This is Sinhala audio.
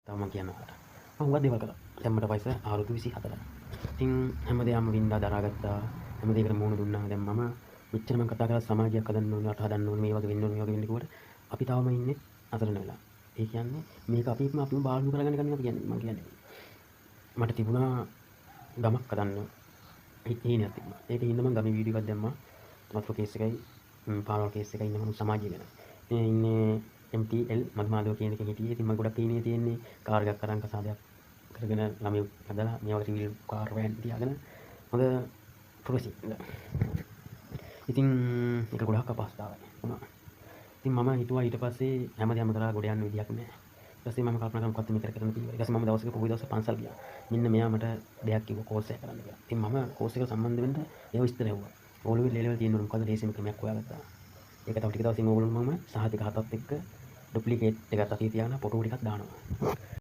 තව මම කියනවා. මම හුඟක් දේවල් කළා. දැන් මට වයස අවුරුදු 24. ඉතින් හැමදේම වින්දා දරාගත්තා. හැම දෙයකටම මුහුණ දුන්නා. දැන් මම මෙච්චර මම කතා කරලා සමාජයක් හදන්න ඕනේ, රට හදන්න ඕනේ, මේ වගේ වෙන්න ඕනේ, මේ වගේ වෙන්න කිව්වට අපි තාම ඉන්නේ අසරණ වෙලා. ඒ කියන්නේ මේක අපිම බාල්දු කරගෙන යන අපි කියන්නේ. මම කියන්නේ. මට තිබුණා ගමක් හදන්න හීනයක් තිබුණා. ඒකේ ඉන්න මම ගමේ වීඩියෝ එකක් දැම්මා. වතුර කේස් එකයි පාරවල් කේස් එකයි ඉන්න මනුස්ස සමාජය ගැන. මේ ඉන්නේ MTL මధుමාදව කියන එකේ හිටියේ. ඉතින් මම ගොඩක් හීනේ තියෙන්නේ කාර් එකක් අරන් කසාදයක් කරගෙන ළමයි හදලා මේ වගේ ටීවී කාර් වෑන් තියාගෙන හොඳ පුරසි. ඉතින් ඒක ගොඩක් අපහසුතාවයි වුණා. ඉතින් මම හිතුවා ඊට පස්සේ හැමදේම කරලා ගොඩ යන්න විදියක් නැහැ. ඊට පස්සේ මම කල්පනා කරා මොකක්ද මේක කරන්න කියලා. ඊට පස්සේ මම දවසක පොයි දවසේ පන්සල් ගියා. මෙන්න මෙයා මට දෙයක් කිව්වා කෝස් එක කරන්න කියලා. ඉතින් මම කෝස් එක සම්බන්ධ වෙන්න ඒව විස්තර ඇහුවා. ඕලෙවල් ලෙවල් තියෙනවා මොකද්ද ලේසිම ක්‍රමයක් හොයාගත්තා. ඒක තව ටික දවසින් ඕගොල්ලෝ මම සහතික හතත් එක්ක ඩුප්ලිකේට් එකක් අතේ තියාගෙන ෆොටෝ ටිකක් දානවා.